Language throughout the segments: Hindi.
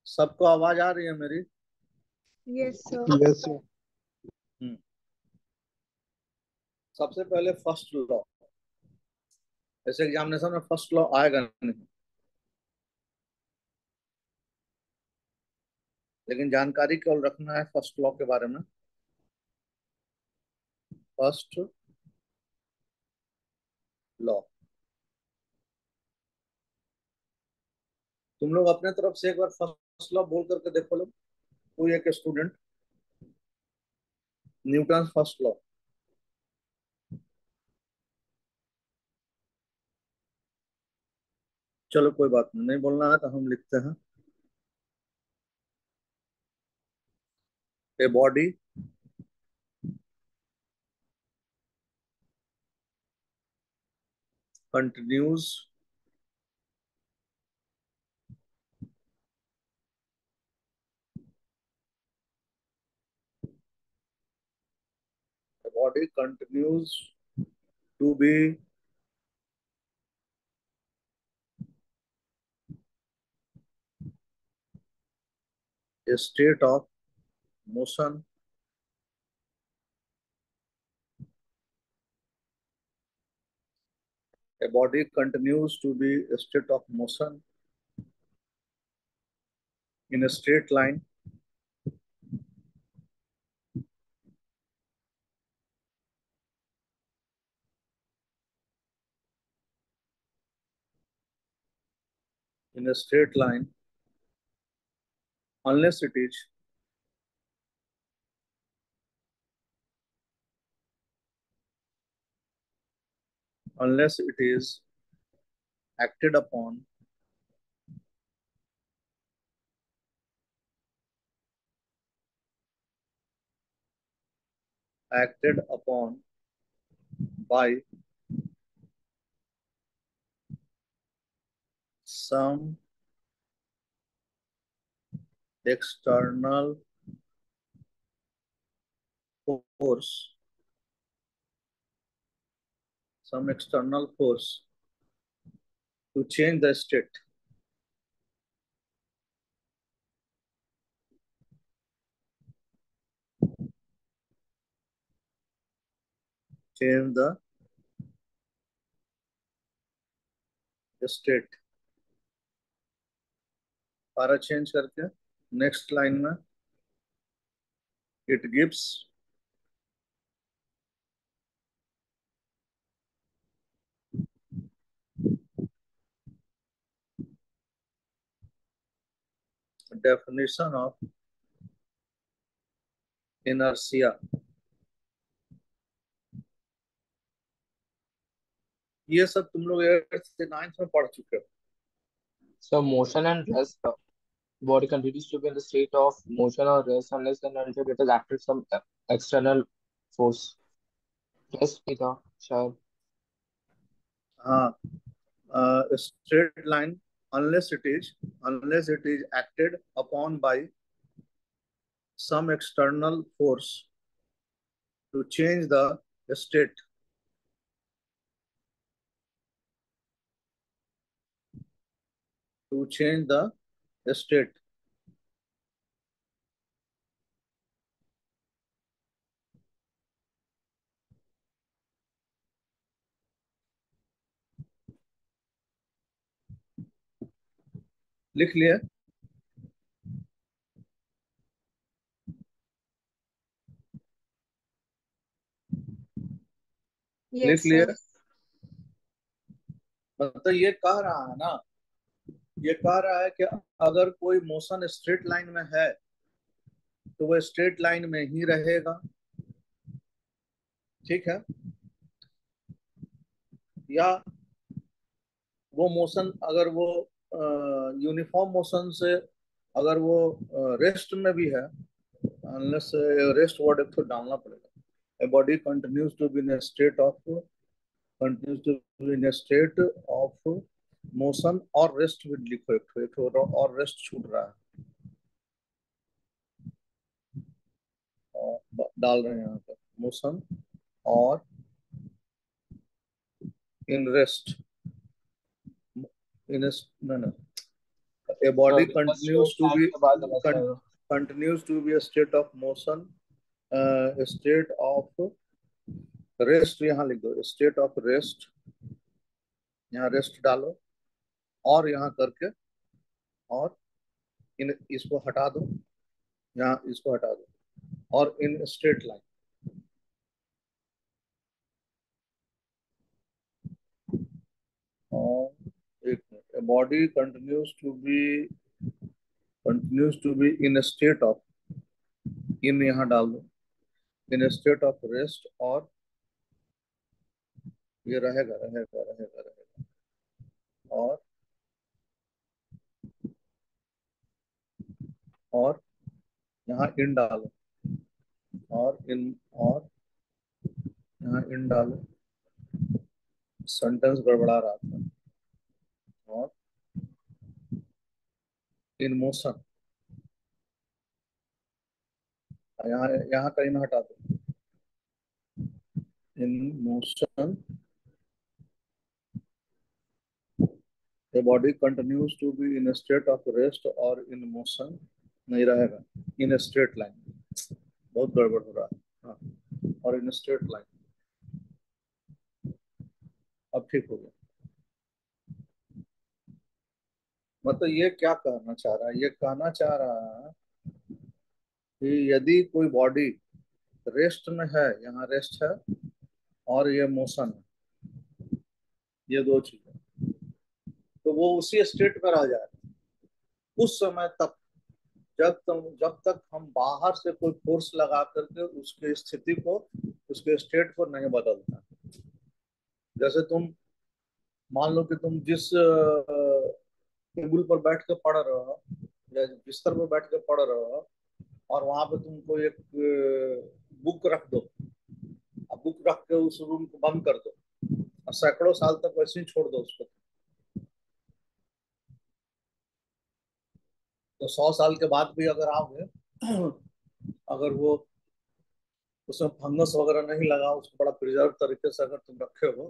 सबको आवाज आ रही है मेरी? Yes sir. Yes sir. Hmm. सबसे पहले फर्स्ट लॉ। ऐसे एग्जामिनेशन में फर्स्ट लॉ आएगा नहीं, लेकिन जानकारी केवल रखना है फर्स्ट लॉ के बारे में। फर्स्ट लॉ तुम लोग अपने तरफ से एक बार फर्स्ट लॉ बोल करके देखो लोग, कोई एक स्टूडेंट। Newton first law. चलो कोई बात नहीं, नहीं बोलना है तो हम लिखते हैं। A body continues the body continues to be a state of motion a body continues to be a state of motion in a straight line in a straight line unless it is acted upon by some external force to change the state. Change the state. पारा चेंज करके नेक्स्ट लाइन में it gives definition of inertia. ये सब तुम लोग 8th से 9th में पढ़ चुके हो। So motion and rest. The body continues to be in the state of motion or rest unless and until it has acted some external force. Rest Peter, sure. हाँ, straight line unless it is acted upon by some external force to change the state. To change the state. लिख लिया? लिख यस लिया? सर। मतलब ये कह रहा है ना, ये कह रहा है कि अगर कोई मोशन स्ट्रेट लाइन में है तो वो स्ट्रेट लाइन में ही रहेगा, ठीक है? या वो मोशन अगर वो यूनिफॉर्म मोशन से अगर वो रेस्ट में भी है, अनलेस रेस्ट वर्ड एक तो डालना पड़ेगा। A body continues to be in a state of motion और रेस्ट भी लिखो, एक और रेस्ट छूट रहा है, और डाल रहे हैं यहाँ पर मोशन और इन रेस्ट इन नहीं, A So body in the straight line के बाद कैसा con- रहेगा? continues to be a state of motion, a state of rest यहाँ लिख दो, स्टेट ऑफ रेस्ट, यहाँ रेस्ट डालो और यहाँ करके और इन इसको हटा दो, यहाँ इसको हटा दो और इन स्ट्रेट लाइन। और एक body continues to be in state of, इन यहाँ डाल दो, इन स्टेट ऑफ रेस्ट, और ये रहेगा रहेगा रहेगा रहेगा, और यहाँ इन डालो और यहाँ इन डालो, सेंटेंस गड़बड़ा रहा था, और इन मोशन, यहाँ यहाँ का इन हटा दो, in motion, the body continues to be in a state of rest or in motion, नहीं रहेगा, in a straight line, बहुत गड़बड़ हो रहा है, हाँ, और in a straight line, अब ठीक हो गया। मतलब ये क्या कहना चाह रहा है, ये कहना चाह रहा है कि यदि कोई बॉडी रेस्ट में है, यहाँ रेस्ट है और ये मोशन है, ये दो चीजें, तो वो उसी स्टेट में रह जाएगा उस समय तक, जब तक हम बाहर से कोई फोर्स लगा करके उसके स्थिति को, उसके स्टेट को नहीं बदलता। जैसे तुम मान लो कि तुम जिस टेबल पर बैठ के पढ़ रहे हो या बिस्तर पर बैठ के पढ़ रहे हो, और वहां पे तुमको एक बुक रख दो, अब बुक रख के उस रूम को बंद कर दो और सैकड़ों साल तक वैसे ही छोड़ दो उसको, तो 100 साल के बाद भी अगर आओगे, अगर वो उसमें फंगस वगैरह नहीं लगा, उसको बड़ा प्रिजर्व तरीके से अगर तुम रखे हो,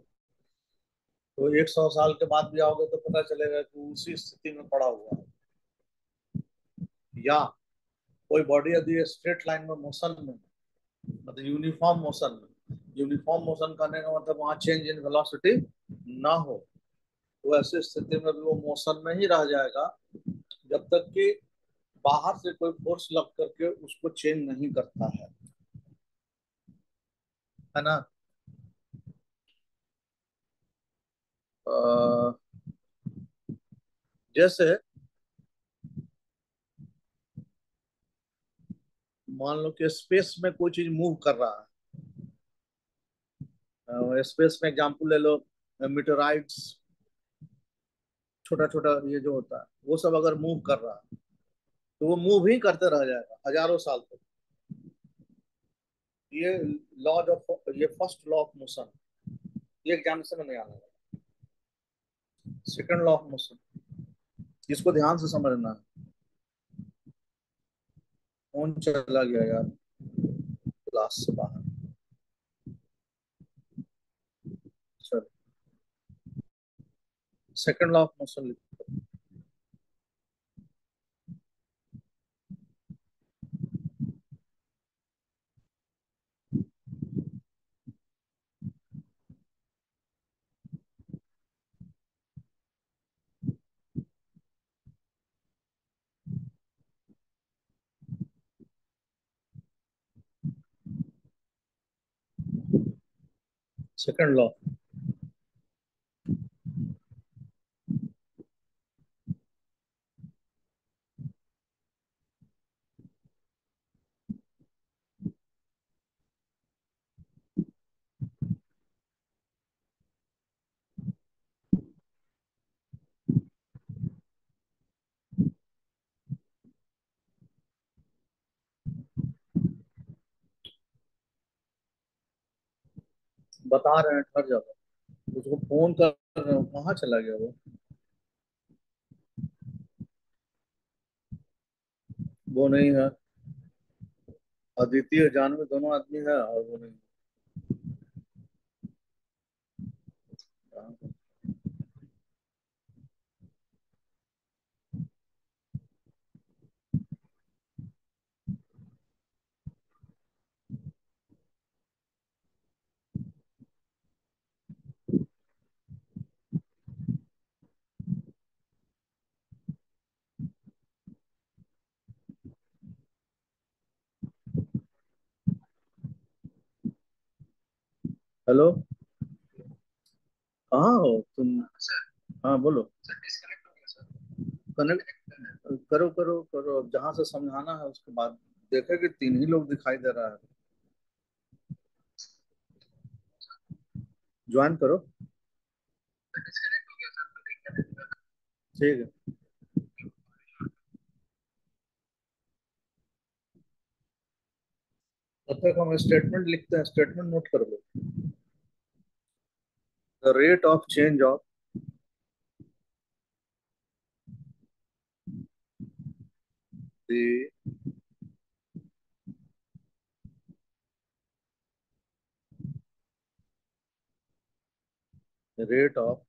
तो 100 साल के बाद भी आओगे तो पता चलेगा कि उसी स्थिति में पड़ा हुआ है। या कोई बॉडी यदि स्ट्रेट लाइन में मोशन में, मतलब यूनिफॉर्म मोशन करने का मतलब वहां चेंज इन वेलोसिटी ना हो, तो ऐसी स्थिति में भी वो मोशन में ही रह जाएगा जब तक कि बाहर से कोई फोर्स लग करके उसको चेंज नहीं करता है ना। अ, जैसे मान लो कि स्पेस में कोई चीज मूव कर रहा है, स्पेस में एग्जांपल ले लो, मीटराइट्स, छोटा छोटा ये जो होता है वो सब अगर मूव कर रहा है, तो वो मूव ही करते रह जाएगा हजारों साल तक। ये ये फर्स्ट लॉ ऑफ मोशन, ये एग्जाम से नहीं आना है। सेकंड लॉ ऑफ मोशन, इसको ध्यान से समझना है। कौन चला गया यार क्लास से बाहर, चलो सेकंड लॉ ऑफ मोशन लिखो। सेकंड लॉ, बता रहे हैं ठहर जाओ, उसको फोन कर रहे हो, कहाँ चला गया वो नहीं है, अदिति और जानवी दोनों आदमी है और वो नहीं है। हेलो, कहाँ हो तुम? हाँ बोलो। कनेक्ट करो करो करो, अब जहां से समझाना है उसके बाद। देखे कि तीन ही लोग दिखाई दे रहा है। ज्वाइन करो। ठीक है। तब तक हम स्टेटमेंट लिखते हैं, स्टेटमेंट नोट कर लो। The rate of change of the rate of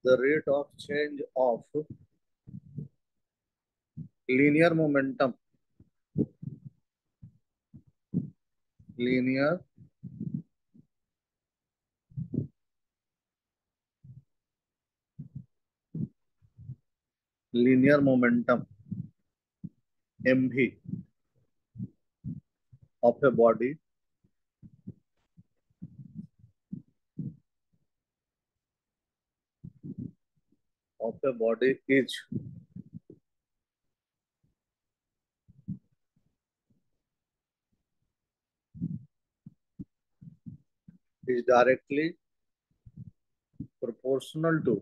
the rate of change of linear momentum, linear linear momentum mv of a body is directly proportional to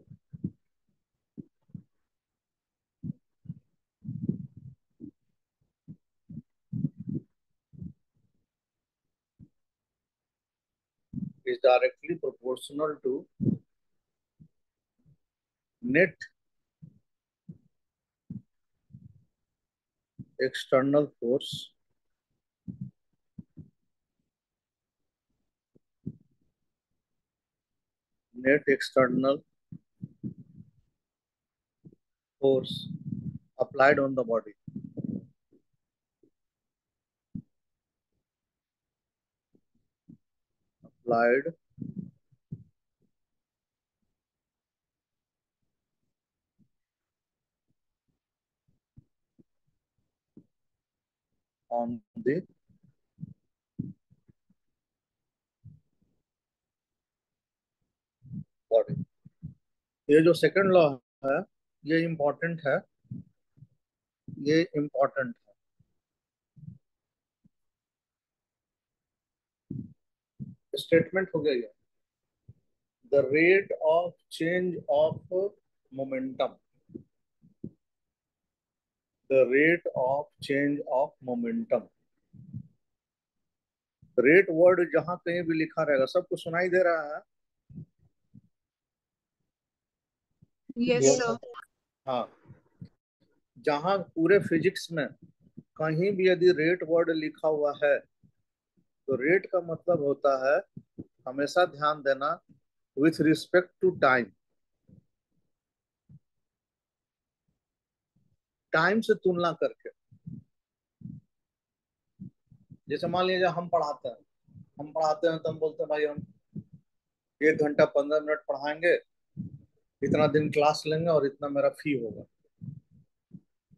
is directly proportional to net external force net external force applied on the body, applied on the body। ये जो सेकंड लॉ है, ये इंपॉर्टेंट है, ये इंपॉर्टेंट है। स्टेटमेंट हो गया ये। The rate of change of momentum, the rate of change of momentum। Rate word जहां कहीं भी लिखा रहेगा, सबको सुनाई दे रहा है? Yes, Yes, sir. sir. हाँ। जहां पूरे फिजिक्स में कहीं भी यदि रेट वर्ड लिखा हुआ है, तो रेट का मतलब होता है, हमेशा ध्यान देना, with respect to time, time से तुलना करके। जैसे मान लीजिए हम पढ़ाते हैं तो हम बोलते हैं भाई हम 1 घंटा 15 मिनट पढ़ाएंगे, इतना दिन क्लास लेंगे और इतना मेरा फी होगा।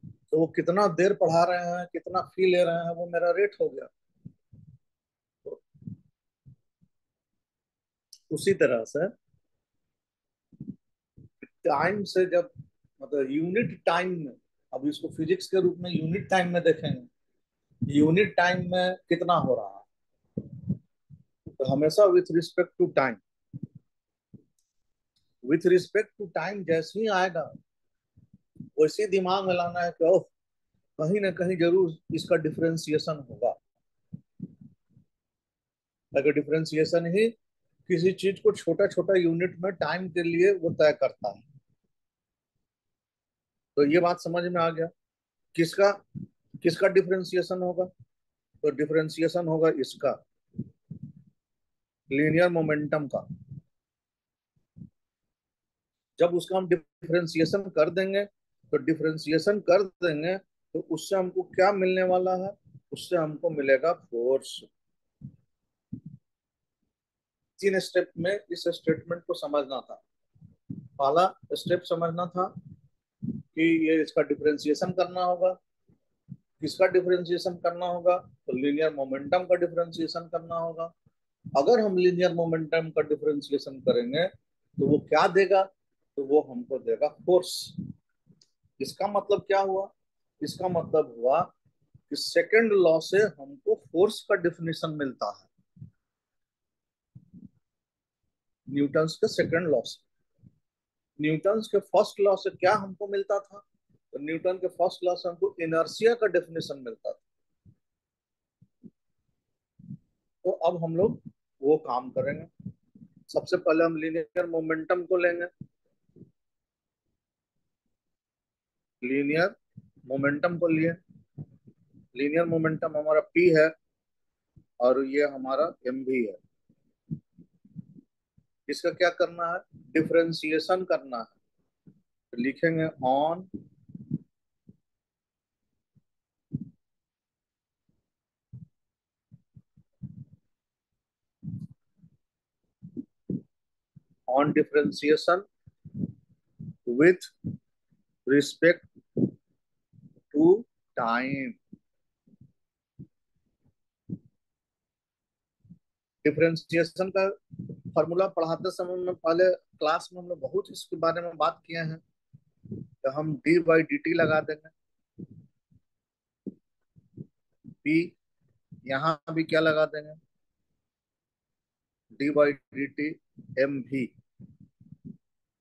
तो वो कितना देर पढ़ा रहे हैं, कितना फी ले रहे हैं, वो मेरा रेट हो गया। तो उसी तरह से टाइम से जब, मतलब यूनिट टाइम में, अब इसको फिजिक्स के रूप में यूनिट टाइम में देखेंगे, यूनिट टाइम में कितना हो रहा है, तो हमेशा with respect to time, with respect to time जैसे ही आएगा, वैसे दिमाग में लाना है कि ओह, कहीं ना कहीं जरूर इसका डिफरेंशिएशन होगा। अगर डिफरेंशिएशन ही किसी चीज को छोटा छोटा यूनिट में टाइम के लिए वो तय करता है। तो ये बात समझ में आ गया। किसका किसका डिफरेंशिएशन होगा? तो डिफरेंशिएशन होगा इसका, लीनियर मोमेंटम का। जब उसका हम डिफरेंशिएशन कर देंगे, तो डिफरेंशिएशन कर देंगे तो उससे हमको क्या मिलने वाला है? उससे हमको मिलेगा फोर्स। 3 स्टेप में इस स्टेटमेंट को समझना था। पहला स्टेप समझना था कि ये इसका डिफरेंशिएशन करना होगा। किसका डिफरेंशिएशन करना होगा? तो लीनियर मोमेंटम का डिफरेंशिएशन करना होगा। अगर हम लीनियर मोमेंटम का डिफरेंशिएशन करेंगे तो वो क्या देगा? तो वो हमको देगा फोर्स। इसका मतलब क्या हुआ? इसका मतलब हुआ कि सेकंड लॉ से हमको फोर्स का डिफिनेशन मिलता है, न्यूटन्स के सेकंड लॉ से। न्यूटन्स के फर्स्ट लॉ से क्या हमको मिलता था? तो न्यूटन के फर्स्ट लॉ से हमको इनर्शिया का डेफिनेशन मिलता था। तो अब हम लोग वो काम करेंगे। सबसे पहले हम लीनियर मोमेंटम को लेंगे। लीनियर मोमेंटम को लिए, लीनियर मोमेंटम हमारा p है और ये हमारा m भी है। इसका क्या करना है? डिफरेंशिएशन करना है। तो लिखेंगे on differentiation with respect to time. Differentiation का फॉर्मूला पढ़ाते समय में पहले क्लास में हम लोग बहुत इसके बारे में बात किए हैं। तो हम डी बाई डी टी लगा देंगे। पी, यहाँ भी क्या लगा देंगे? D by D T M भी।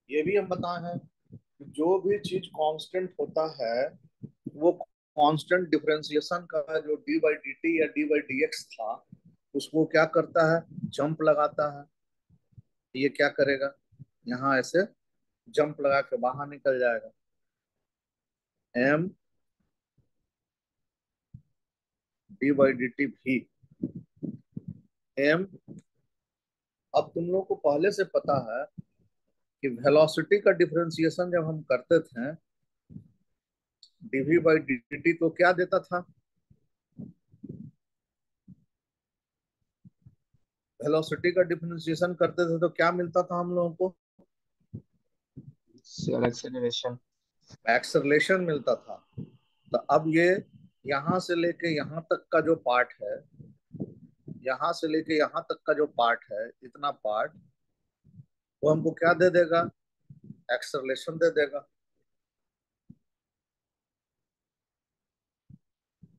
ये भी हम बताए हैं कि जो भी चीज कांस्टेंट होता है वो कांस्टेंट डिफरेंशिएशन का जो डी बाई डी टी या डी बाई डी एक्स था उसको क्या करता है? जंप लगाता है। ये क्या करेगा? यहाँ ऐसे जंप लगा के बाहर निकल जाएगा। M D by D T भी एम। अब तुम लोग को पहले से पता है कि वेलोसिटी का डिफरेंशिएशन जब हम करते थे डीवी बाई डी टी तो क्या देता था? वेलोसिटी का डिफरेंशिएशन करते थे तो क्या मिलता था हम लोगों को? एक्सेलरेशन। एक्सेलरेशन मिलता था। तो अब ये यहाँ से लेके यहाँ तक का जो पार्ट है, यहाँ से लेके यहाँ तक का जो पार्ट है, इतना पार्ट वो हमको क्या दे देगा? एक्सेलरेशन दे देगा।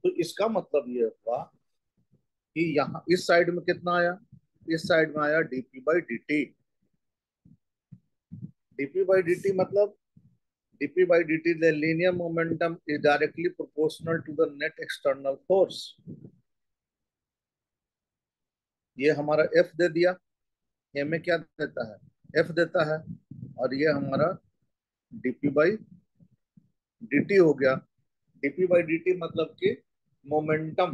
तो इसका मतलब ये हुआ कि यहाँ इस साइड में कितना आया? इस साइड में आया DP by D T. DP by D T मतलब dp by dt the linear momentum is directly proportional to the net external force। ये हमारा f दे दिया। m में क्या देता है? f देता है। और ये हमारा dp by dt हो गया। dp by dt मतलब कि मोमेंटम,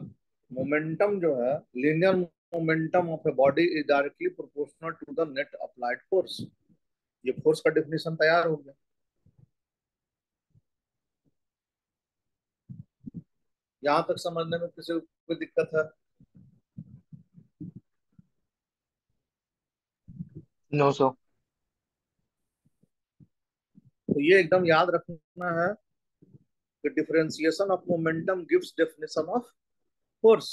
मोमेंटम जो है linear momentum of a body is directly proportional to the net applied force. ये फोर्स का डेफिनेशन तैयार हो गया। यहाँ तक समझने में किसी को कोई दिक्कत है? No sir. तो ये एकदम याद रखना है कि differentiation of momentum gives definition of force.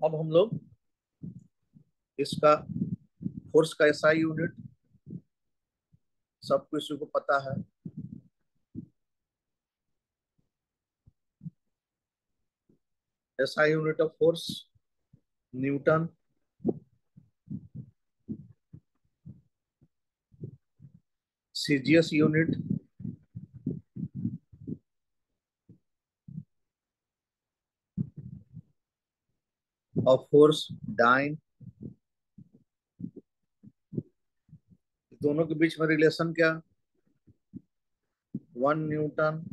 अब हम लोग इसका फोर्स का एसआई यूनिट सब किसी को पता है। SI unit of force newton. CGS unit of force dyne. दोनों के बीच में रिलेशन क्या? 1 newton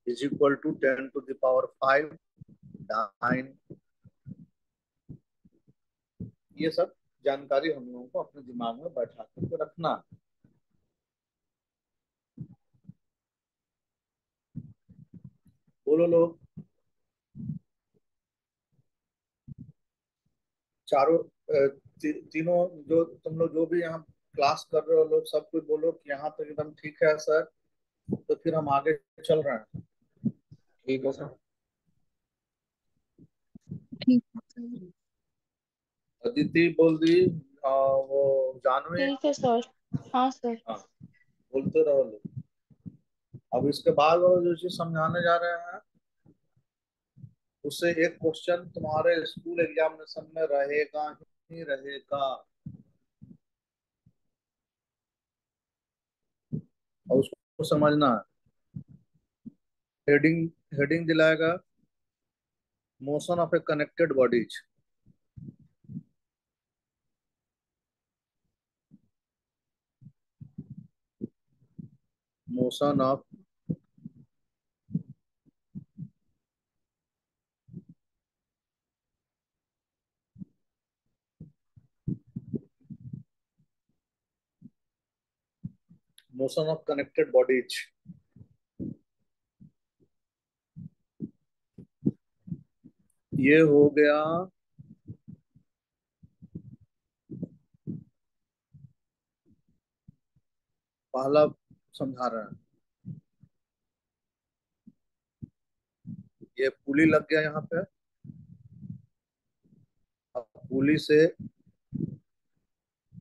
is equal to 10⁵ dyne. ये सब जानकारी हम लोगों को अपने दिमाग में बैठा करके रखना। बोलो लोग। चारों तीनों जो तुम लोग जो भी यहाँ क्लास कर रहे हो लोग, सब कुछ बोलो कि यहाँ तक एकदम ठीक है सर, तो फिर हम आगे चल रहे हैं। ठीक है सर। ठीक है सर। अदिति बोल दी, वो जानवी। ठीक है सर। हाँ सर। हाँ, बोलते रहो लोग। अब इसके बाद वो जो चीज समझाने जा रहे हैं, उससे एक क्वेश्चन तुम्हारे स्कूल एग्जामिनेशन में रहेगा ही रहेगा, और उसको समझना है। हेडिंग हेडिंग दिलाएगा, motion of A connected bodies. Motion of motion of connected bodies. ये हो गया पहला, समझा रहे हैं। ये पुली लग गया यहाँ पे। अब पुली से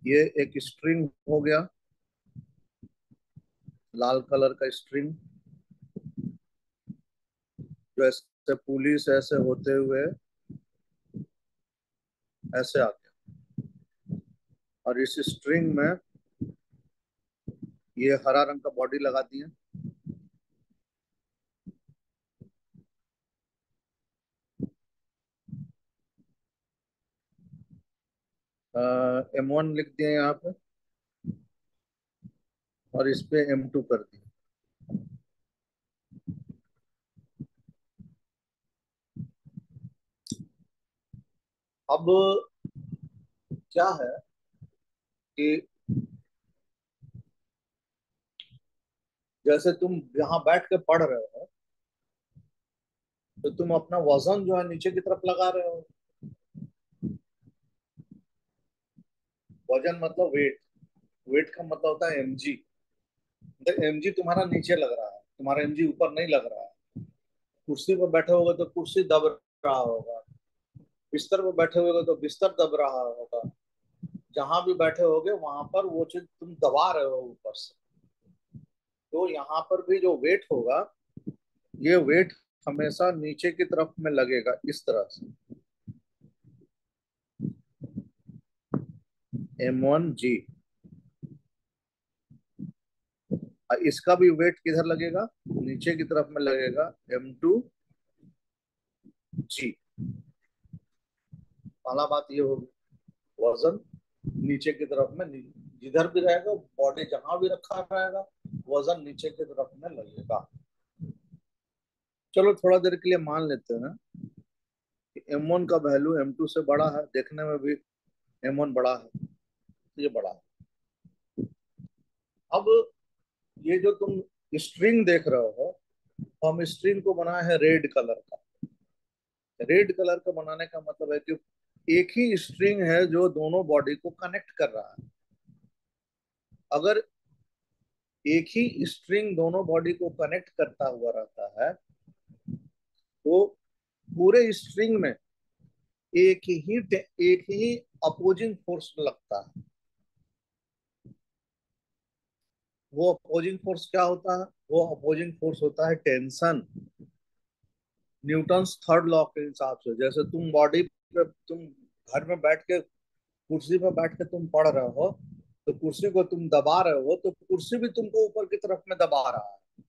ये एक स्ट्रिंग हो गया, लाल कलर का स्ट्रिंग, जो ऐसे पुली से ऐसे होते हुए ऐसे आ गया। और इस स्ट्रिंग में ये हरा रंग का बॉडी लगा दिए। M1 लिख दिए यहाँ पे, और इस पे M2 कर दिए। अब क्या है कि जैसे तुम यहाँ बैठ के पढ़ रहे हो, तो तुम अपना वजन जो है नीचे की तरफ लगा रहे हो। वजन मतलब वेट, वेट का मतलब होता है mg। तो mg तुम्हारा नीचे लग रहा है, तुम्हारा mg ऊपर नहीं लग रहा है। कुर्सी पर बैठे होगे तो कुर्सी दब रहा होगा, बिस्तर पर बैठे होगे तो बिस्तर दब रहा होगा। जहां भी बैठे होगे वहां पर वो चीज तुम दबा रहे हो ऊपर से। तो यहाँ पर भी जो वेट होगा, ये वेट हमेशा नीचे की तरफ में लगेगा, इस तरह से। M1G। इसका भी वेट किधर लगेगा, नीचे की तरफ में लगेगा, M2G। पहला बात ये होगी, वजन नीचे की तरफ में, जिधर भी रहेगा बॉडी जहां भी रखा रहेगा, वजन नीचे की तरफ में लगेगा। चलो थोड़ा देर के लिए मान लेते हैं कि M1 का वैल्यू M2 से बड़ा है, देखने में भी M1 बड़ा है, ये बड़ा है। अब ये जो तुम स्ट्रिंग देख रहे हो, हम स्ट्रिंग को बनाए हैं रेड कलर का। रेड कलर का बनाने का मतलब है कि एक ही स्ट्रिंग है जो दोनों बॉडी को कनेक्ट कर रहा है। अगर एक ही स्ट्रिंग दोनों बॉडी को कनेक्ट करता हुआ रहता है, तो पूरे स्ट्रिंग में एक ही अपोजिंग फोर्स लगता है। वो अपोजिंग फोर्स क्या होता है? वो अपोजिंग फोर्स होता है टेंशन। न्यूटन्स थर्ड लॉ के हिसाब से, जैसे तुम बॉडी पे, तुम घर में बैठ के, कुर्सी पर बैठ के तुम पढ़ रहे हो, तो कुर्सी को तुम दबा रहे हो, तो कुर्सी भी तुमको ऊपर की तरफ में दबा रहा है।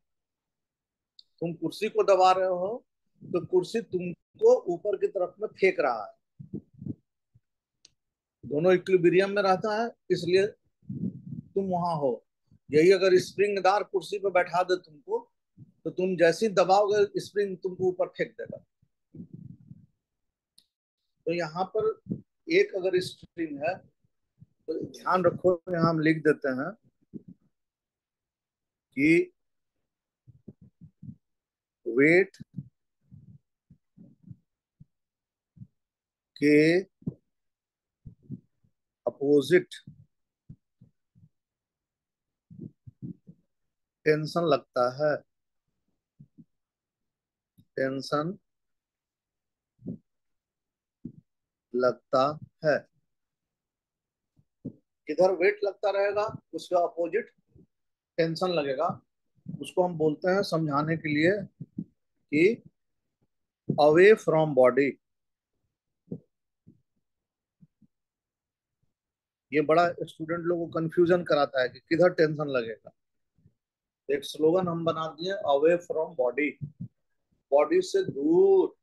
तुम कुर्सी को दबा रहे हो, तो कुर्सी तुमको ऊपर की तरफ में फेंक रहा है। दोनों इक्विलिब्रियम में रहता है, इसलिए तुम वहां हो। यही अगर स्प्रिंगदार कुर्सी पे बैठा दे तुमको, तो तुम जैसे ही दबाओगे स्प्रिंग तुमको ऊपर फेंक देगा। तो यहाँ पर एक अगर स्प्रिंग है, तो ध्यान रखो, यहाँ हम लिख देते हैं कि वेट के अपोजिट टेंशन लगता है, टेंशन लगता है। इधर वेट लगता रहेगा, उसका अपोजिट टेंशन लगेगा। उसको हम बोलते हैं समझाने के लिए कि अवे फ्रॉम बॉडी। ये बड़ा स्टूडेंट लोगों को कंफ्यूजन कराता है कि किधर टेंशन लगेगा। एक स्लोगन हम बना दिए, अवे फ्रॉम बॉडी, बॉडी से दूर।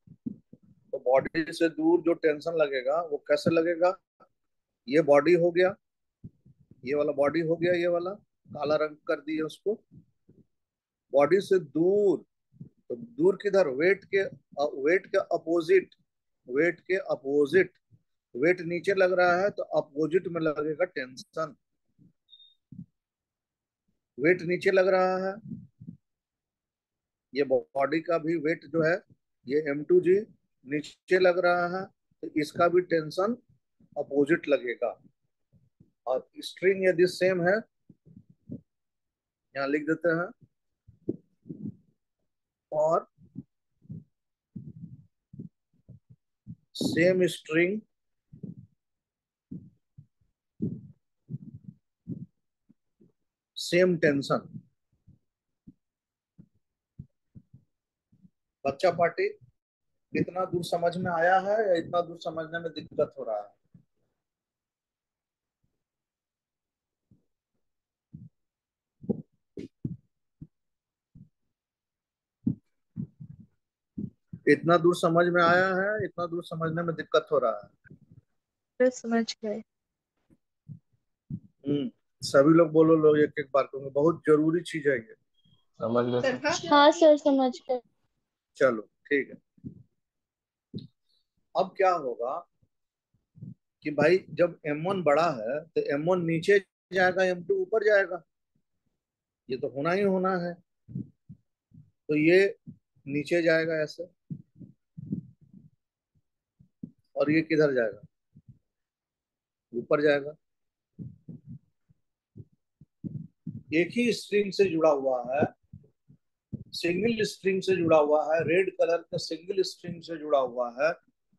तो बॉडी से दूर जो टेंशन लगेगा वो कैसे लगेगा? ये बॉडी हो गया, ये वाला बॉडी हो गया, ये वाला काला रंग कर दिए उसको। बॉडी से दूर, तो दूर किधर? वेट के अपोजिट, वेट के अपोजिट। वेट नीचे लग रहा है तो अपोजिट में लगेगा टेंशन। वेट नीचे लग रहा है, ये बॉडी का भी वेट जो है, ये M2G नीचे लग रहा है, तो इसका भी टेंशन अपोजिट लगेगा। और स्ट्रिंग यदि सेम है, यहाँ लिख देते हैं, और सेम स्ट्रिंग सेम टेंशन। बच्चा पार्टी, इतना दूर समझ में आया है या इतना दूर समझने में दिक्कत हो रहा है? इतना दूर समझ में आया है, इतना दूर समझने में दिक्कत हो रहा है? तो समझ गए। सभी लोग बोलो, लोग एक एक बार करूंगे, बहुत जरूरी चीज है ये। समझ गए सर। हाँ सर समझ गए। चलो ठीक है। अब क्या होगा कि भाई जब M1 बड़ा है तो M1 नीचे जाएगा, M2 ऊपर जाएगा, ये तो होना ही होना है। तो ये नीचे जाएगा ऐसे, और ये किधर जाएगा? ऊपर जाएगा। एक ही स्ट्रिंग से जुड़ा हुआ है, सिंगल स्ट्रिंग से जुड़ा हुआ है, रेड कलर का सिंगल स्ट्रिंग से जुड़ा हुआ है,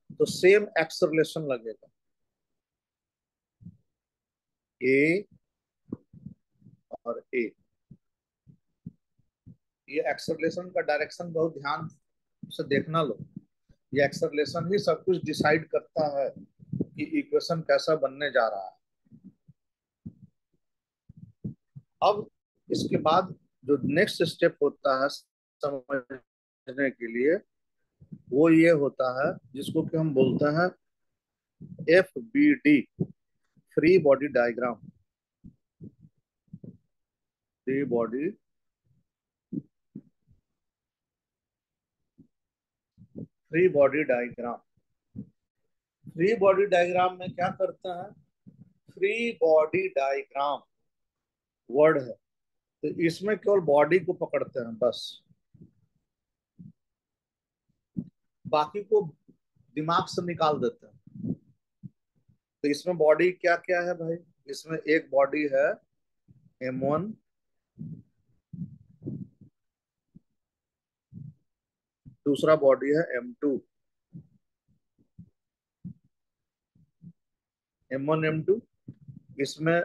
तो सेम एक्सेलरेशन लगेगा। ए और ए, ये एक्सेलरेशन का डायरेक्शन बहुत ध्यान से देखना लो। ये एक्सेलरेशन ही सब कुछ डिसाइड करता है कि इक्वेशन कैसा बनने जा रहा है। अब इसके बाद जो नेक्स्ट स्टेप होता है समझने के लिए, वो ये होता है जिसको कि हम बोलते हैं FBD, free body diagram. Free body, free body diagram. Free body diagram में क्या करते हैं? फ्री बॉडी डायग्राम वर्ड है, तो इसमें केवल बॉडी को पकड़ते हैं बस, बाकी को दिमाग से निकाल देते हैं। तो इसमें बॉडी क्या क्या है भाई? इसमें एक बॉडी है M1, दूसरा बॉडी है M2। M1 M2, इसमें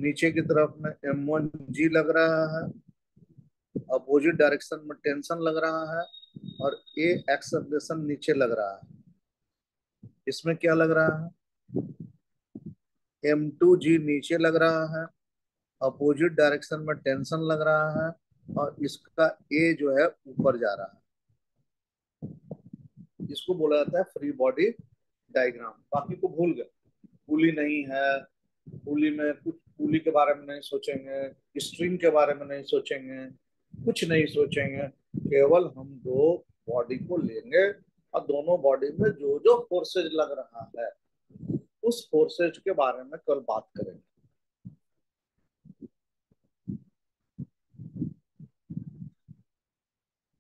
नीचे की तरफ में M1G लग रहा है, अपोजिट डायरेक्शन में टेंशन लग रहा है, और ए एक्सेलरेशन नीचे लग रहा है। इसमें क्या लग रहा है? M2G नीचे लग रहा है, अपोजिट डायरेक्शन में टेंशन लग रहा है, और इसका ए जो है ऊपर जा रहा है। इसको बोला जाता है फ्री बॉडी डायग्राम। बाकी को भूल गए, पुली नहीं है, पुली में कुछ, पुली के बारे में नहीं सोचेंगे, स्ट्रिंग के बारे में नहीं सोचेंगे, कुछ नहीं सोचेंगे। केवल हम दो बॉडी को लेंगे और दोनों बॉडी में जो जो फोर्सेज लग रहा है उस फोर्सेज के बारे में कल बात करेंगे।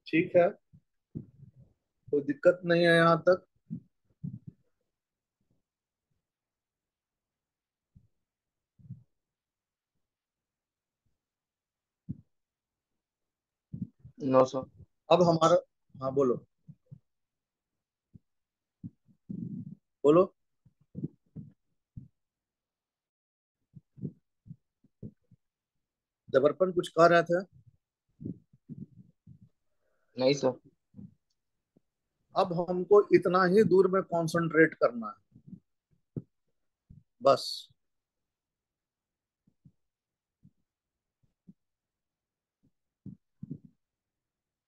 ठीक है, कोई दिक्कत नहीं है यहाँ तक? No sir. अब हमारा, हाँ बोलो, बोलो। जबरपन कुछ कह रहे थे। नहीं सर। अब हमको इतना ही दूर में कंसंट्रेट करना है, बस।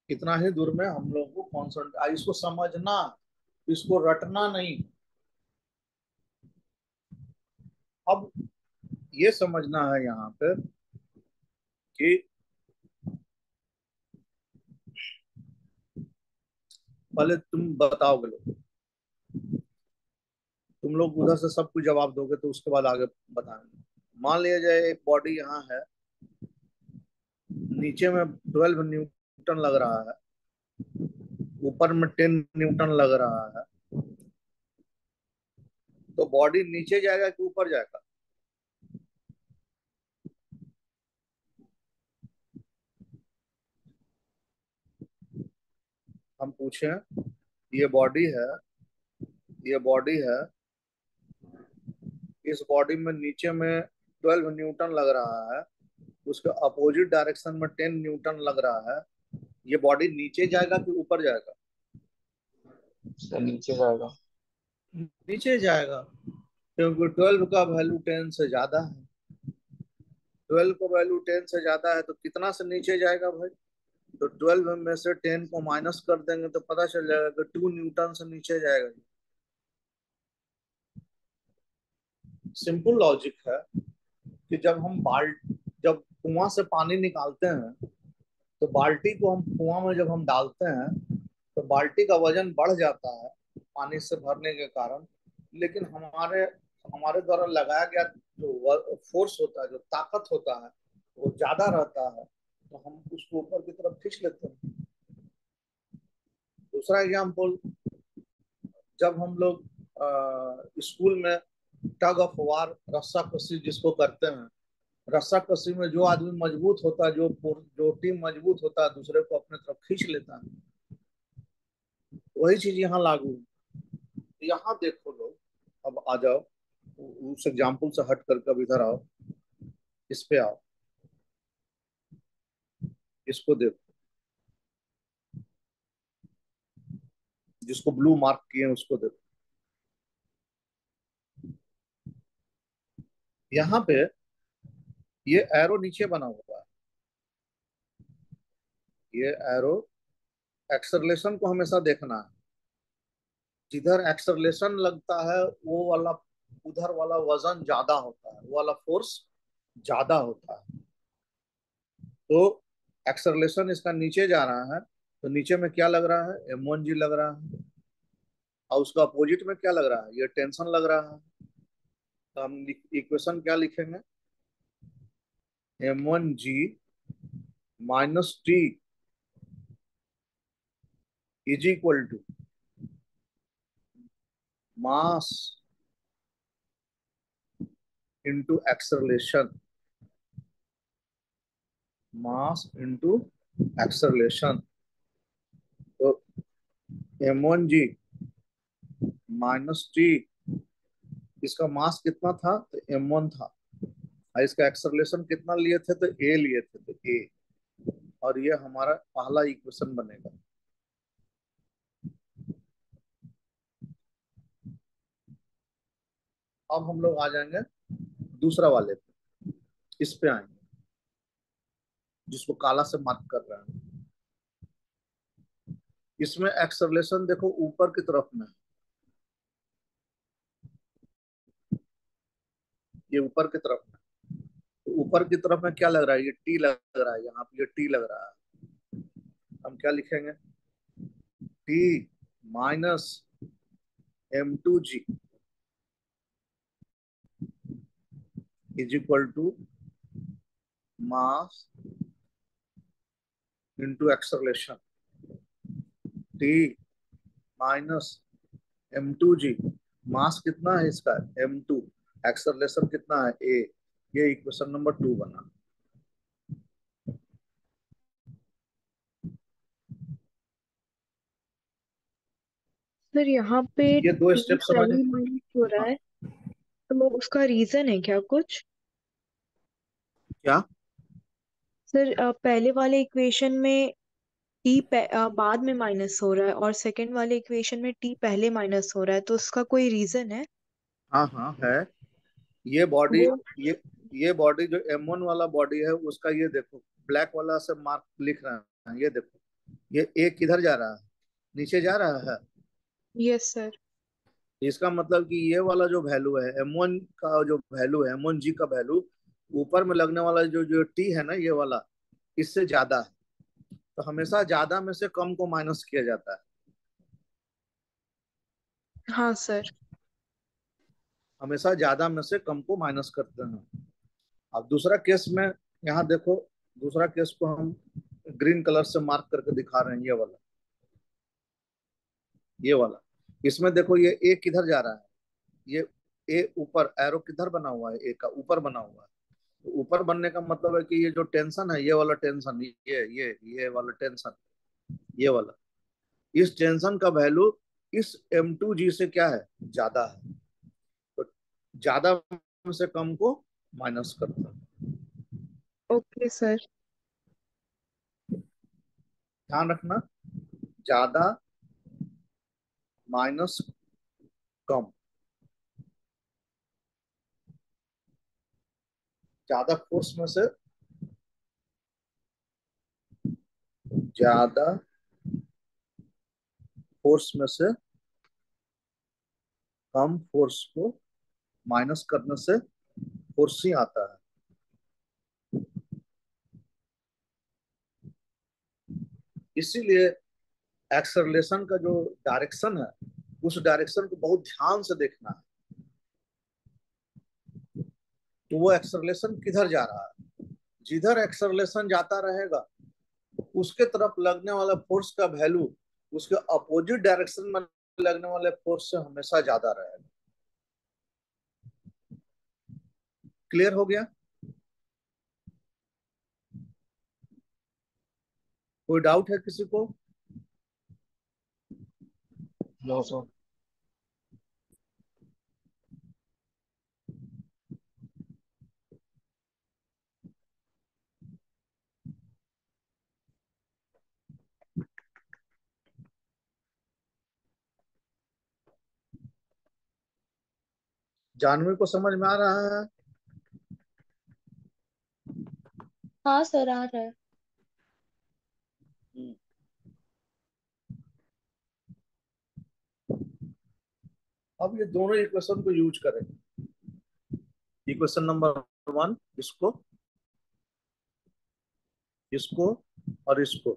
इतना ही दूर में हम लोग को कंसंट्रेट, इसको समझना, इसको रटना नहीं। अब ये समझना है यहाँ पे कि पहले तुम बताओगे लोग, तुम लोग उधर से सब कुछ जवाब दोगे तो उसके बाद आगे बताएंगे। मान लिया जाए एक बॉडी यहाँ है, नीचे में 12 न्यूटन लग रहा है, ऊपर में 10 न्यूटन लग रहा है, तो बॉडी नीचे जाएगा कि ऊपर जाएगा? हम पूछे, ये बॉडी है, ये बॉडी है, इस बॉडी में नीचे में 12 न्यूटन लग रहा है, उसके अपोजिट डायरेक्शन में 10 न्यूटन लग रहा है, ये बॉडी नीचे जाएगा कि ऊपर जाएगा? सर नीचे जाएगा। नीचे जाएगा, क्योंकि 12 का वैल्यू 10 से ज्यादा है। 12 का वैल्यू 10 से ज्यादा है तो कितना से नीचे जाएगा भाई? तो 12 में से 10 को माइनस कर देंगे तो पता चल जाएगा कि 2 न्यूटन से नीचे जाएगा। सिंपल लॉजिक है कि जब कुआं से पानी निकालते हैं, तो बाल्टी को हम कुआं में जब हम डालते हैं तो बाल्टी का वजन बढ़ जाता है पानी से भरने के कारण, लेकिन हमारे हमारे द्वारा लगाया गया जो फोर्स होता है, जो ताकत होता है, वो ज्यादा रहता है, तो हम उसको ऊपर की तरफ खींच लेते हैं। दूसरा एग्जाम्पल, जब हम लोग स्कूल में टग ऑफ वार, रस्सा कसी जिसको करते हैं, रस्सा कसी में जो आदमी मजबूत होता है, जो टीम मजबूत होता है, दूसरे को अपने तरफ खींच लेता है। वही चीज यहाँ लागू है। यहाँ देखो लोग, अब आ जाओ, उस एग्जाम्पल से हट कर कब इधर आओ, इस पे आओ, इसको देखो, जिसको ब्लू मार्क किए हैं उसको देखो। यहाँ पे ये एरो नीचे बना हुआ है, ये एरो, एक्सरलेशन को हमेशा देखना है। जिधर एक्सरलेशन लगता है वो वाला, उधर वाला वजन ज्यादा होता है, वो वाला फोर्स ज्यादा होता है। तो एक्सरलेशन इसका नीचे जा रहा है, तो नीचे में क्या लग रहा है? M1G लग रहा है, और उसका अपोजिट में क्या लग रहा है? ये टेंशन लग रहा है। तो हम इक्वेशन क्या लिखेंगे? M1G minus T is equal to mass into acceleration, mass into acceleration. तो M1G माइनस टी, इसका मास कितना था? तो M1 था, और इसका एक्सरलेशन कितना लिए थे? तो A लिए थे, तो A। और ये हमारा पहला इक्वेशन बनेगा। अब हम लोग आ जाएंगे दूसरा वाले पे, इस पे आएंगे, जिसको काला से मार्क कर रहे हैं। इसमें एक्सरलेशन देखो ऊपर की तरफ में, ये ऊपर की तरफ में, तो ऊपर की तरफ में क्या लग रहा है? ये टी लग रहा है, यहाँ पे ये टी लग रहा है। हम क्या लिखेंगे? T minus M2G is equal to mass into acceleration. T minus M2G, mass कितना है इसका? M2, एक्सरलेशन कितना है? A। ये इक्वेशन नंबर 2 बना। सर यहाँ पे ये दो टी स्टेप समझ। पहले माइनस हो रहा हाँ। है, तो उसका रीजन है क्या कुछ? क्या? सर पहले वाले इक्वेशन में बाद में माइनस हो रहा है और सेकंड वाले इक्वेशन में टी पहले माइनस हो रहा है, तो उसका कोई रीजन है? हाँ हाँ है। ये बॉडी, वो ये ये बॉडी जो M1 वाला बॉडी है उसका, ये देखो ब्लैक वाला से मार्क लिख रहे हैं, ये देखो ये एक किधर जा रहा है, नीचे जा रहा है। Yes sir. इसका मतलब कि ये वाला जो वैल्यू है M1 का, जो वैल्यू है M1G का वैल्यू, ऊपर में लगने वाला जो जो T है ना, ये वाला इससे ज्यादा है। तो हमेशा ज्यादा में से कम को माइनस किया जाता है। हाँ सर। हमेशा ज्यादा में से कम को माइनस करते हैं। अब दूसरा केस में, यहाँ देखो, दूसरा केस को हम ग्रीन कलर से मार्क करके दिखा रहे हैं, ये वाला, ये वाला। इसमें देखो ये ए किधर जा रहा है, ये ए ऊपर एरो किधर बना हुआ है, ए का ऊपर बना हुआ है। तो ऊपर बनने का मतलब है कि ये जो टेंशन है, ये वाला टेंशन, ये वाला टेंशन, ये वाला, इस टेंशन का वैल्यू इस M2G से क्या है, ज्यादा है। तो ज्यादा से कम को माइनस करता है। Okay sir. ध्यान रखना, ज्यादा माइनस कम, ज्यादा फोर्स में से ज्यादा फोर्स में से कम फोर्स को माइनस करने से फोर्स ही आता है। इसीलिए एक्सेलरेशन का जो डायरेक्शन है, उस डायरेक्शन को बहुत ध्यान से देखना है। तो वो एक्सेलरेशन किधर जा रहा है, जिधर एक्सेलरेशन जाता रहेगा उसके तरफ लगने वाला फोर्स का वैल्यू उसके अपोजिट डायरेक्शन में लगने वाले फोर्स से हमेशा ज्यादा रहेगा। क्लियर हो गया? कोई डाउट है किसी को? No sir. जानवी को समझ में आ रहा है? हाँ सर, आ रहा है। हम्म। अब ये दोनों इक्वेशन को यूज करेंगे। इक्वेशन नंबर 1, इसको, इसको और इसको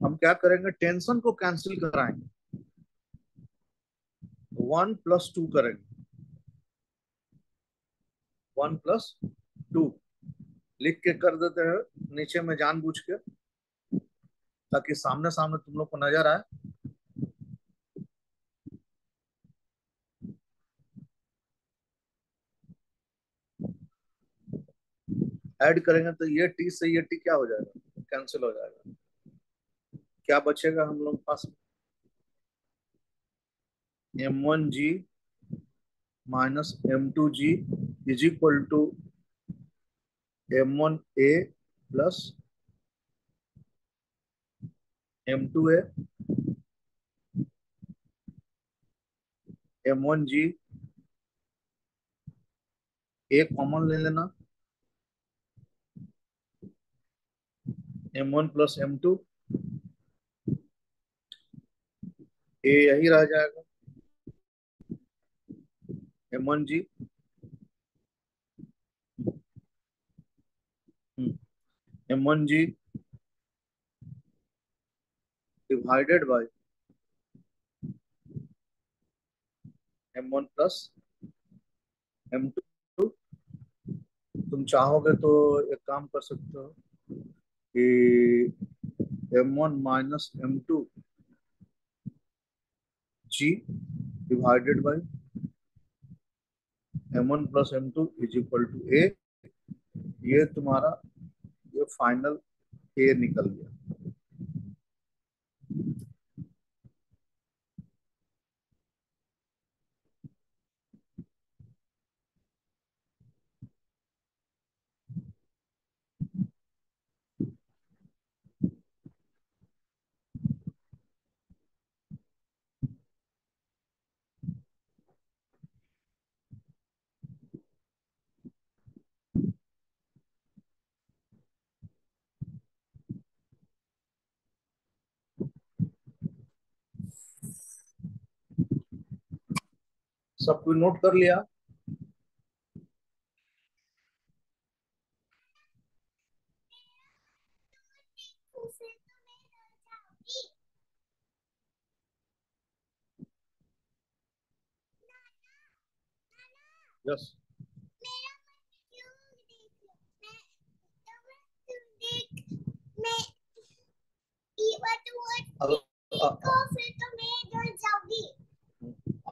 हम क्या करेंगे, टेंशन को कैंसिल कराएंगे, 1+2 करेंगे, 1+2 लिख के कर देते हैं नीचे में जानबूझ के, ताकि सामने सामने तुम लोग को नजर आए। ऐड करेंगे तो ये टी से ये टी क्या हो जाएगा, कैंसिल हो जाएगा। क्या बचेगा हम लोग पास, M1G minus M2G is equal to M1A plus M2A। M1G A common ले लेना, M1 प्लस M2, ए यही रह जाएगा, M1G M1G divided by M1 plus M2। तुम चाहोगे तो एक काम कर सकते हो कि M1 minus M2 G divided by M1 plus M2 is equal to a. ये तुम्हारा ये फाइनल ए निकल गया। सब कोई नोट कर लिया? यस। अगर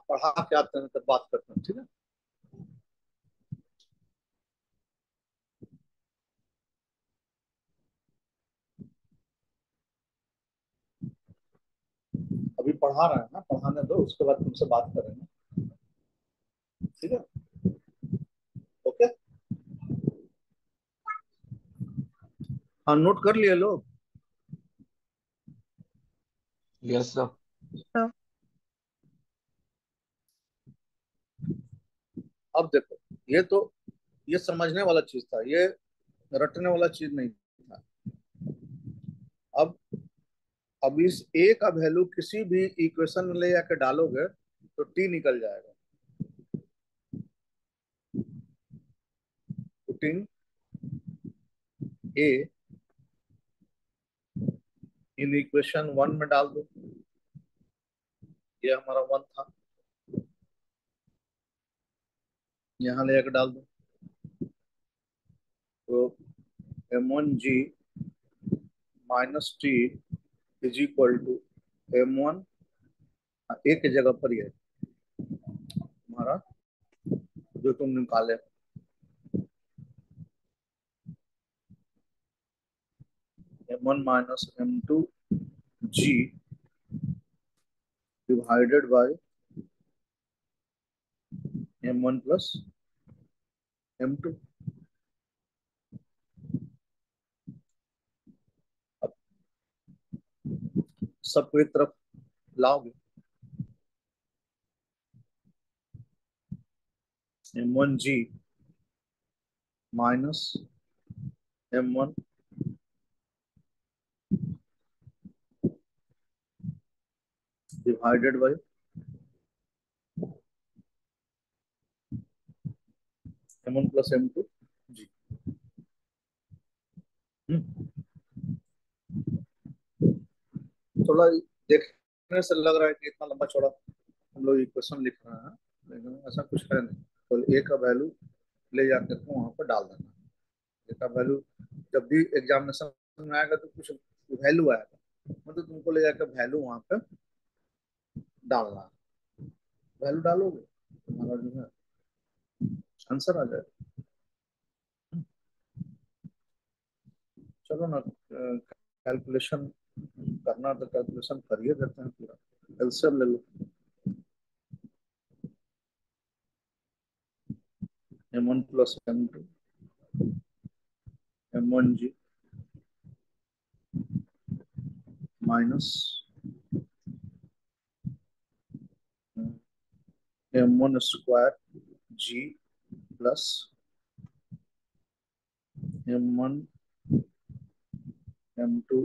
पढ़ा के आते हैं तब बात करते हैं, ठीक है? अभी पढ़ा रहे हैं ना, पढ़ाने दो, उसके बाद तुमसे बात करेंगे, ठीक है? ओके। हाँ, नोट कर लिए लोग? Yes sir. हाँ। अब देखो, ये तो ये समझने वाला चीज था, ये रटने वाला चीज नहीं था। अब अब इस ए का वैल्यू किसी भी इक्वेशन में ले जाकर डालोगे तो टी निकल जाएगा। पुटिंग ए इन इक्वेशन 1 में डाल दो, ये हमारा 1 था, यहाँ ले जाकर डाल दो, तो m1g minus T is equal to m1, A की जगह पर ये हमारा जो तुम निकाले m1 minus m2g divided by m1 plus m2। अब सबको एक तरफ लाओगे, m1g minus m1 divided by m1 plus m2 जी। थोड़ा देखने से लग रहा है कि इतना लंबा चौड़ा हम लोग इक्वेशन लिख रहे हैं, लेकिन ऐसा कुछ है नहीं। तो ए का वैल्यू ले जाकर के वहां पर डाल देना। ए का वैल्यू जब भी एग्जामिनेशन में आएगा तो कुछ वैल्यू आएगा, मतलब तुमको ले जाकर वैल्यू वहां पर डालना है। वैल्यू डालोगे तुम्हारा जो है आंसर आ जाएगा। चलो ना, कैलकुलेशन करना तो कैलकुलेशन करिए देते हैं, पूरा एलसीएम ले लो। m1 plus m2 m1g minus m1 square g plus m1 m2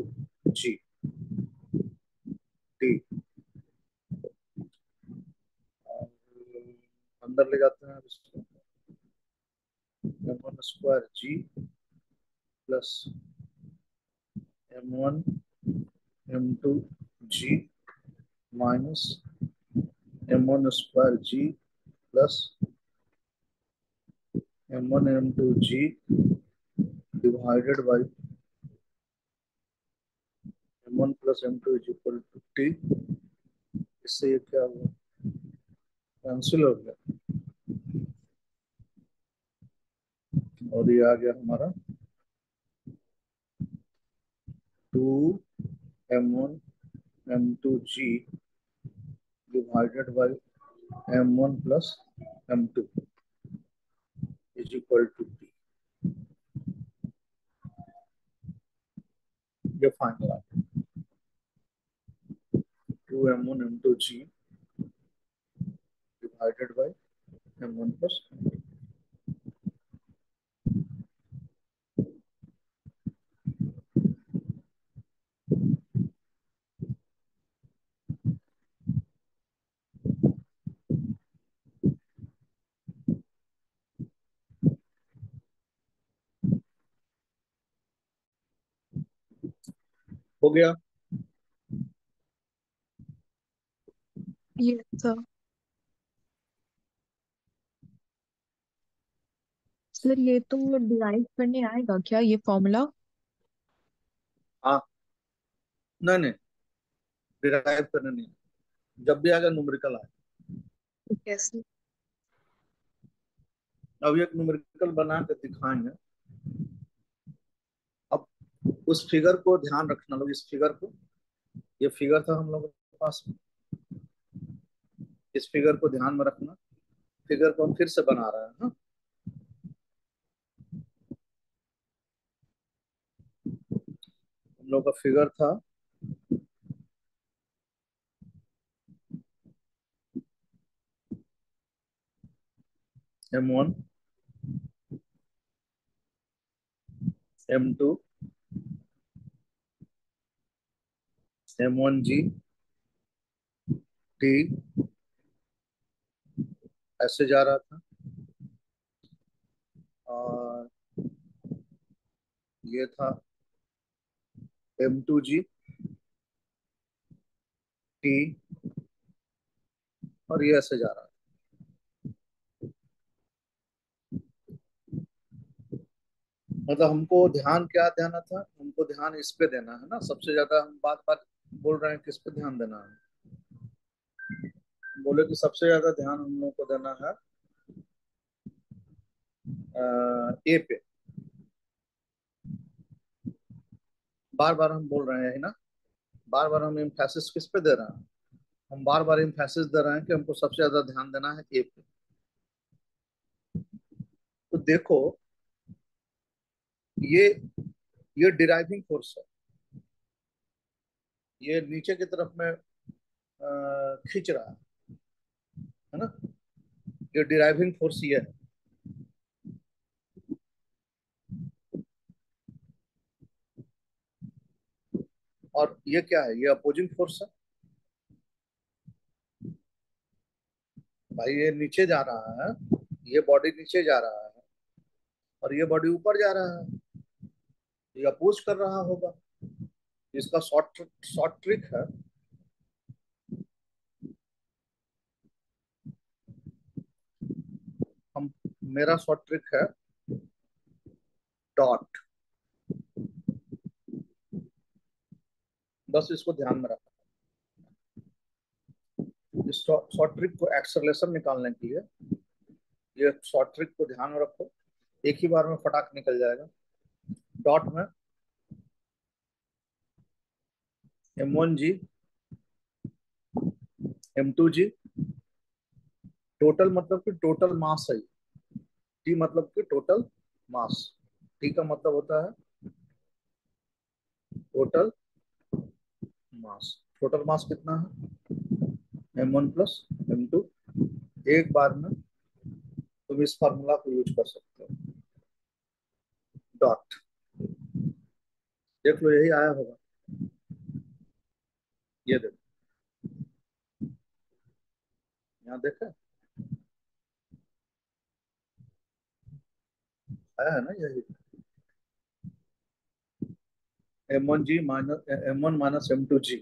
g t। अंदर ले जाते हैं इसको, m1 square g plus m1 m2 g minus m1 square g plus m1 m2 g divided by m1 plus m2 is equal to t। इससे ये क्या हुआ, कैंसिल हो गया, और ये आ गया हमारा 2m1 m2g divided by m1 plus m2 is equal to t। ये फाइनल आ गया, 2m1 m2g divided by m1 plus m2। हो गया। ये सर। सर ये तो डिराइव करने आएगा क्या ये फॉर्मूला? हाँ, नहीं नहीं, डिराइव करने नहीं, जब भी आएगा न्यूमेरिकल आए। कैसे? अब एक न्यूमेरिकल बना के दिखाएंगे। अब उस फिगर को ध्यान रखना लोग, इस फिगर को, ये फिगर था हम लोगों के पास में, इस फिगर को ध्यान में रखना। फिगर को हम फिर से बना रहे हैं, हाँ? हम लोग का फिगर था M1, M2, M1G, T, ऐसे जा रहा था। और ये था M2G, T, और ये ऐसे जा रहा था। मतलब हमको ध्यान क्या देना था, हमको ध्यान इस पे देना है ना, सबसे ज्यादा हम बात बात बोल रहे हैं किस पे ध्यान देना है। बोले कि सबसे ज्यादा ध्यान हम लोग को देना है ए पे। बार बार हम बोल रहे हैं ना, बार बार हम इम्फेसिस किस पे दे रहे हैं, हम बार बार इम्फेसिस दे रहे हैं कि हमको सबसे ज्यादा ध्यान देना है ए पे। तो देखो, ये ये डिराइविंग फोर्स ये नीचे की तरफ में खींच रहा है ना, ये डिराइविंग फोर्स ये है। और ये क्या है, ये अपोजिंग फोर्स है। भाई ये नीचे जा रहा है, ये बॉडी नीचे जा रहा है और ये बॉडी ऊपर जा रहा है, ये अपोज कर रहा होगा। इसका शॉर्ट शॉर्ट ट्रिक है, हम मेरा शॉर्ट ट्रिक है डॉट। बस इसको ध्यान में रखना। इस शॉर्ट ट्रिक को एक्सेलरेशन निकालने के लिए, ये शॉर्ट ट्रिक को ध्यान में रखो, एक ही बार में फटाक निकल जाएगा। डॉट में M1G, M2G, टोटल मतलब कि टोटल मास है, टी मतलब कि टोटल मास। टी का मतलब होता है टोटल मास। टोटल मास कितना है, M1 प्लस M2। एक बार में तुम इस फार्मूला को यूज कर सकते हो, डॉट। देख लो यही आया होगा, ये देखो, यहाँ देखा आया है ना यही। M1 माइनस M2G,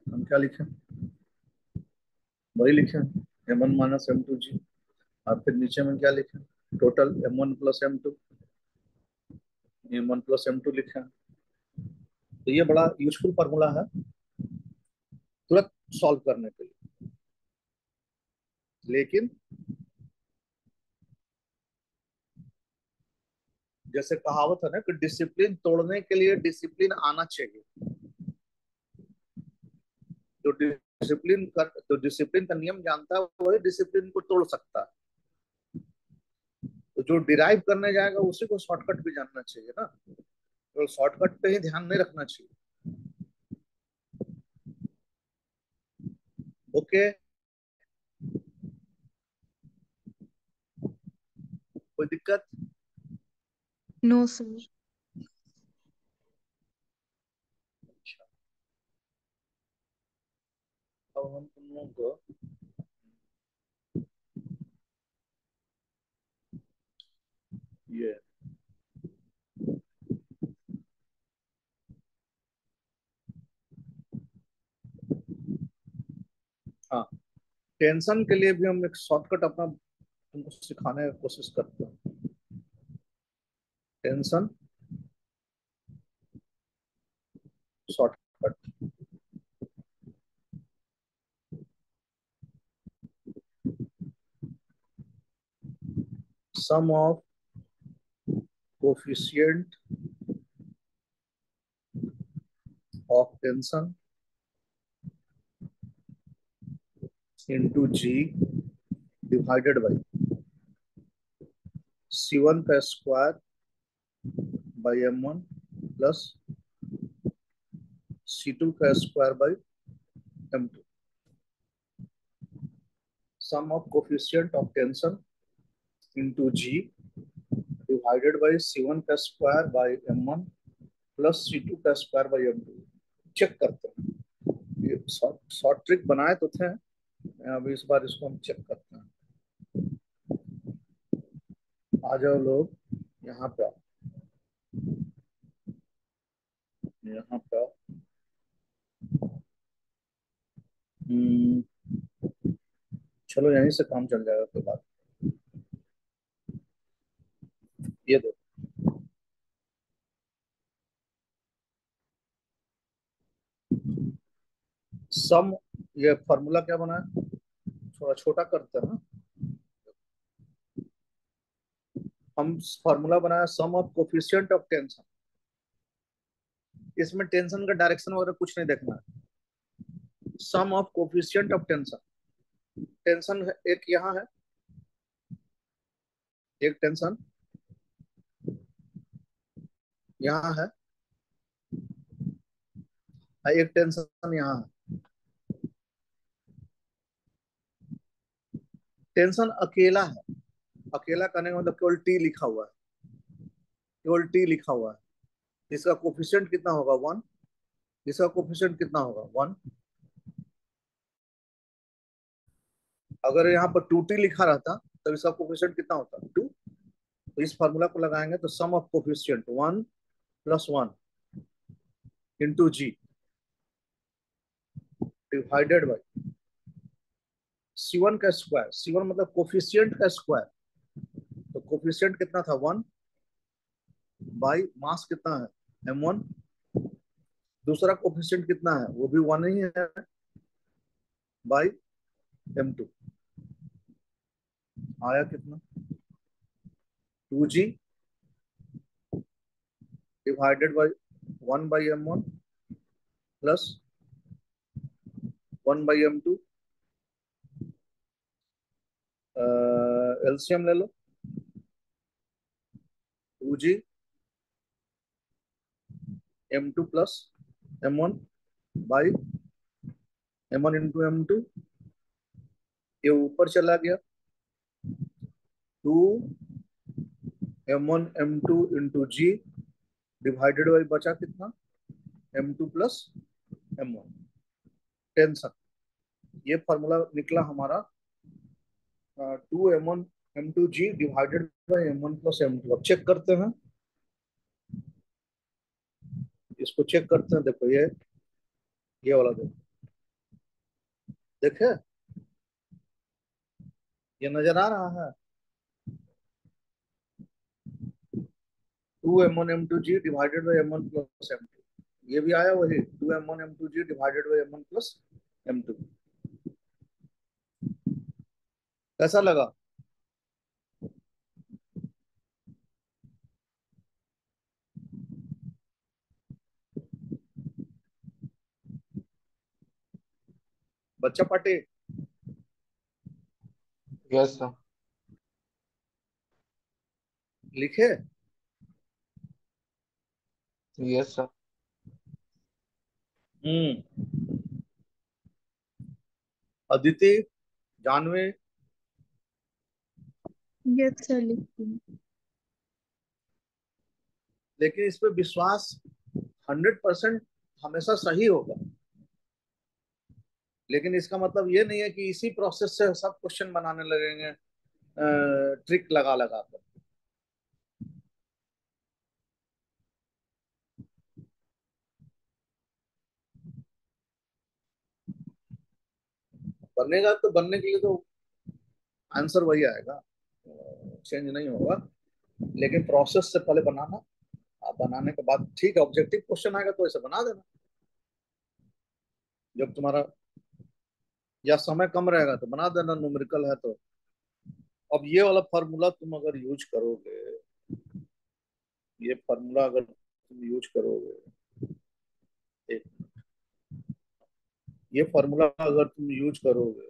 हम क्या लिखे, वही लिखे, M1 माइनस M2G। और फिर नीचे में क्या लिखे, टोटल M1 प्लस M2 लिखे। तो ये बड़ा यूजफुल फार्मूला है तुरंत सॉल्व करने के लिए। लेकिन जैसे कहावत है ना कि डिसिप्लिन तोड़ने के लिए डिसिप्लिन आना चाहिए। जो डिसिप्लिन का नियम जानता है वही डिसिप्लिन को तोड़ सकता है। तो जो डिराइव करने जाएगा उसी को शॉर्टकट भी जानना चाहिए ना, तो शॉर्टकट पे ही ध्यान नहीं रखना चाहिए। ओके, कोई दिक्कत? No sir. अच्छा, अब हम तुम लोग को ये हाँ, टेंशन के लिए भी हम एक शॉर्टकट अपना तुमको सिखाने की कोशिश करते हैं। Tension shortcut, sum of coefficient of tension into ji divided by C1 का square by M1 plus C2 का square by M2। Sum of coefficient of tension into ji divided by C1 का square by M1 plus C2 का स्क्वायर बाई M2। चेक करते हैं, ये शॉर्ट शॉर्ट ट्रिक बनाए तो थे, अब इस बार इसको हम चेक करते हैं। आ जाओ लोग यहाँ पे आओ, यहाँ पे आओ। हम्म, चलो यहीं से काम चल जाएगा कोई बात। ये दो सम, ये फॉर्मूला क्या बना है, थोड़ा छोटा करते हैं ना। हम फॉर्मूला बनाया sum of coefficient of tension. इसमें टेंशन का डायरेक्शन वगैरह कुछ नहीं देखना है। Sum of coefficient of tension, tension एक यहाँ है, एक टेंशन यहाँ है, एक टेंशन यहाँ है। टेंशन अकेला है, अकेला करने का मतलब केवल टी लिखा हुआ है, केवल टी लिखा हुआ है। इसका कोफिशिएंट कितना होगा, 1। इसका कोफिशिएंट कितना होगा, 1। अगर यहाँ पर 2t लिखा रहता तब इसका कोफिशिएंट कितना होता, 2। तो इस फार्मूला को लगाएंगे तो sum of coefficient 1 plus 1 into ji divided by C1 का स्क्वायर। C1 मतलब कोफिशिएंट का स्क्वायर, तो कोफिशिएंट कितना था, 1 बाई मास कितना है, M1। दूसरा कोफिशिएंट कितना है, वो भी 1 ही है, बाई M2। आया कितना, 2G divided by 1 by M1 plus 1 by M2। LCM ले लो, 2G M2 plus M1 by M1 into M2। ये ऊपर चला गया, 2 M1 M2 into ji divided by बचा कितना, M2 प्लस M1। टेंशन, ये फॉर्मूला निकला हमारा 2 M1 M2 G divided by M1 plus M2। अब चेक करते हैं, इसको चेक करते हैं। देखो ये वाला देखो, देखे ये नजर आ रहा है, 2 M1 M2 G divided by M1 plus M2। ये भी आया वही, 2 M1 M2 G divided by M1 plus M2। कैसा लगा, बच्चा पार्टी Yes, sir. लिखे। Yes, sir. हम्म, अदिति, जानवी, यस सर, लिखती हूँ। लेकिन इस पे विश्वास 100% हमेशा सही होगा, लेकिन इसका मतलब ये नहीं है कि इसी प्रोसेस से सब क्वेश्चन बनाने लगेंगे ट्रिक लगा लगा कर। बनेगा तो बनने के लिए तो आंसर वही आएगा, चेंज नहीं होगा। लेकिन प्रोसेस से पहले बनाना, आप बनाने के बाद ठीक है ऑब्जेक्टिव क्वेश्चन आएगा तो ऐसे बना देना। जब तुम्हारा या समय कम रहेगा तो बना देना, न्यूमेरिकल है तो। अब ये वाला फार्मूला तुम अगर यूज करोगे, ये फार्मूला अगर तुम यूज करोगे, एक, ये फार्मूला अगर तुम यूज करोगे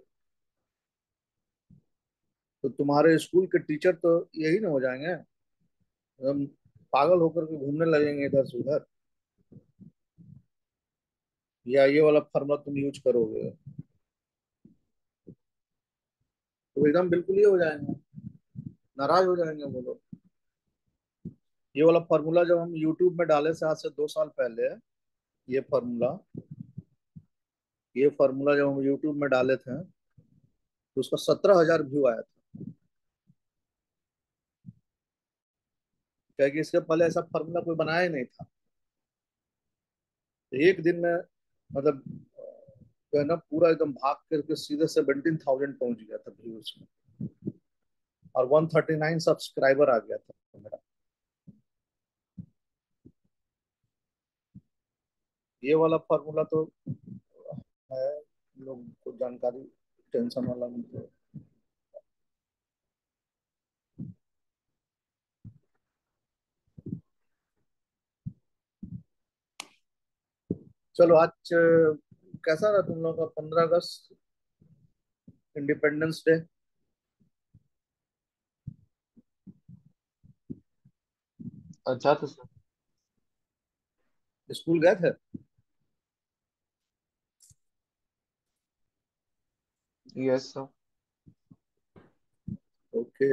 तो तुम्हारे स्कूल के टीचर तो यही ना हो जाएंगे, हम पागल होकर के घूमने लगेंगे इधर से उधर। या ये वाला फार्मूला तुम यूज करोगे तो एकदम बिल्कुल ही हो जाएंगे, नाराज हो जाएंगे वो लोग। ये वाला फार्मूला जब हम यूट्यूब में डाले से आज से 2 साल पहले, ये फार्मूला ये फार्मूला जब हम यूट्यूब में डाले थे तो उसका 17,000 व्यू आया था। क्या कि इसके पहले ऐसा फार्मूला कोई बनाया ही नहीं था। तो एक दिन में मतलब जो है ना पूरा एकदम भाग करके सीधे 17,000 पहुंच गया था व्यूज में, और 139 सब्सक्राइबर आ गया था मेरा। ये वाला फार्मूला तो है, लोग को जानकारी, टेंशन वाला नहीं है। चलो आज कैसा रहा तुम लोग का 15 अगस्त, इंडिपेंडेंस डे? अच्छा था सर। स्कूल गए थे? Yes sir. ओके।